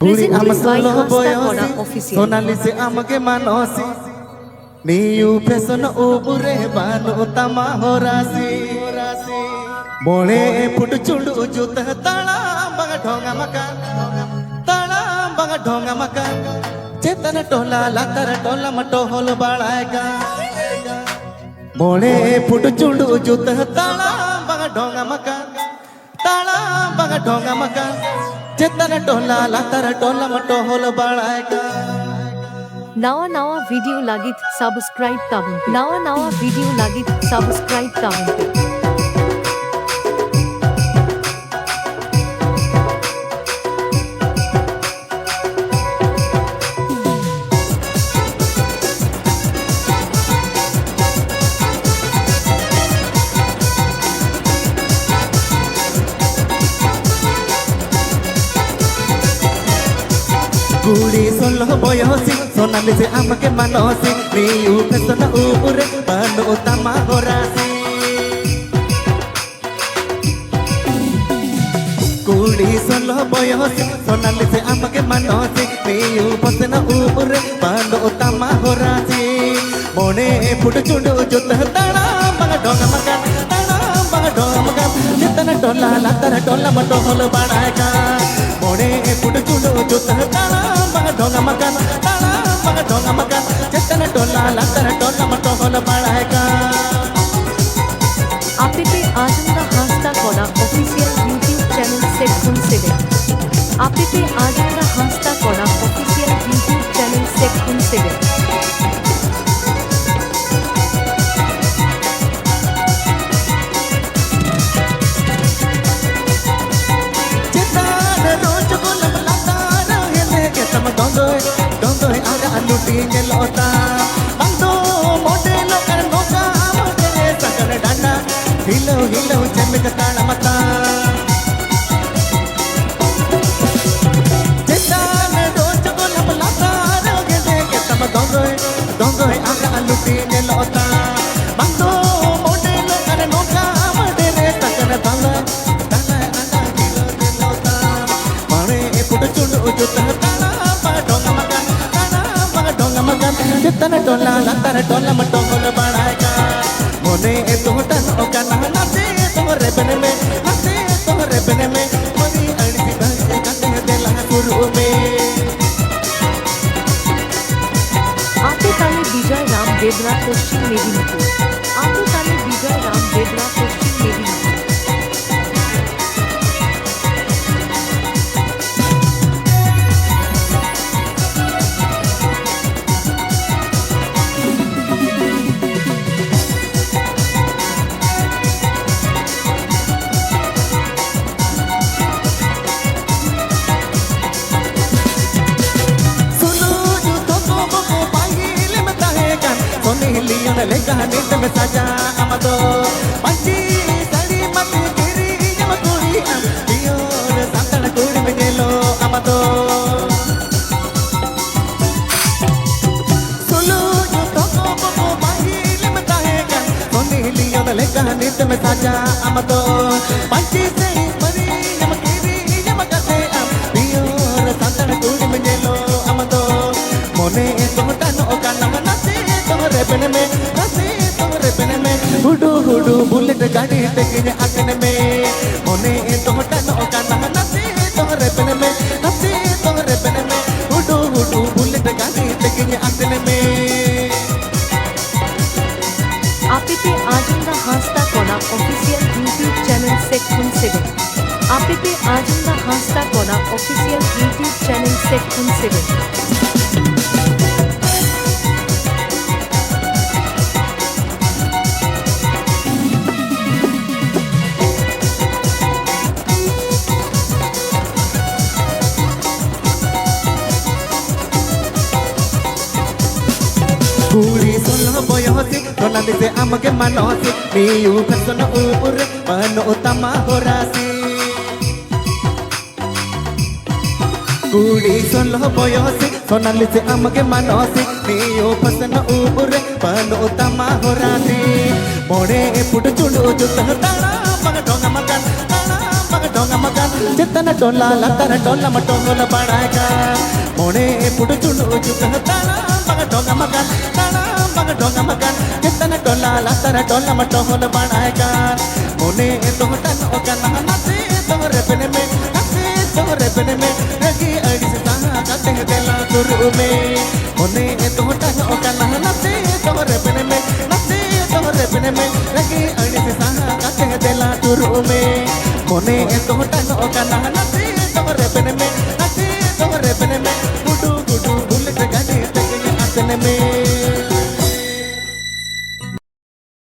Kuri ama solo boyosi sonali se amage manosi niu peson ubure banu tama horasi bole put chundu juta tala banga dhonga maka chetan tola latar tola mato hol balaega bole put chundu juta tala banga dhonga maka chetan tola latar tola mato hol balaega नवा video लागित subscribe ताबुन नवा video लागित subscribe ताबुन Kuri solo boyosi sonali se amake manosi niu pesona ubure banu utama horasi Kuri solo boyosi sonali se amake manosi niu pesona ubure banu utama horasi mone put chundu jut tala banga donga makan jetana tola latara tola mato hol banaega mone put chundu jut tala banga donga makan jetana tola latara tola mato hol banaega आपे आजंगा हास्ता कोड़ा official YouTube channel सेट consider आपे आजंगा हास्ता कोड़ा official YouTube channel सेट consider Dongoi ada anutinya lota Bangdo modelo kan noka modele sakar dana Hilau cemik tala mata Jetan rojo golam lata rogede ketama dongoi ada anutinya lota Bangdo modelo kan noka modele sakar dana ada hilau lota Mare put chundu juta jetana tola latara tola mato hol banaega mone tohtan okana nase tomre bene me moni alisi bhai kate dela guru me आपे काले विजय राम देवरा पश्चिम मेदिनीपुर आपे काले विजय राम देवरा पश्चिम Medinipur Lion lega nit me saja amado panchi sari mat kiri yamakuri am dior santana kuri me gelo amado solo jo toko bahile me tahega soni lion lega nit me saja amado panchi sari mari yamakiri yamakate am dior santana kuri me gelo amado mone tohtan okana tomre bene me hudu bullet gadi tekine akne me mone tohtan okana nase tomre bene me hudu bullet gadi tekine akne me आपे आजंगा हास्ता कोड़ा official YouTube channel सेट consider आपे आजंगा हास्ता कोड़ा official YouTube channel सेट consider Kuri solo boyosi sonali se amage manosi niu pesona ubure banu utama horasi Kuri solo boyosi sonali se amage manosi niu pesona ubure banu utama horasi mone put chundu juta tala banga donga makan bug डोंगा मकान जितना डोला लतर डोला मटोंगल बड़ाएगा मोने पुड़ चुनु जुग ताना बग डोंगा मकान ताना बग डोंगा मकान जितना डोला लतर डोला मटोंगल बड़ाएगा मोने तो टन ओकन नसे तोरे बने में नसे तोरे बने में लगी अड़ी से ताना काटे देला तुरु में मोने तो टन ओकन नसे तोरे बने में नसे तोरे बने में लगी अड़ी से ताना काटे देला तुरु में मोने तो टन ओकन नसे तोरे बने में नसे तोरे बने में गुडू गुडू बुलेट गाड़ी तक आसने में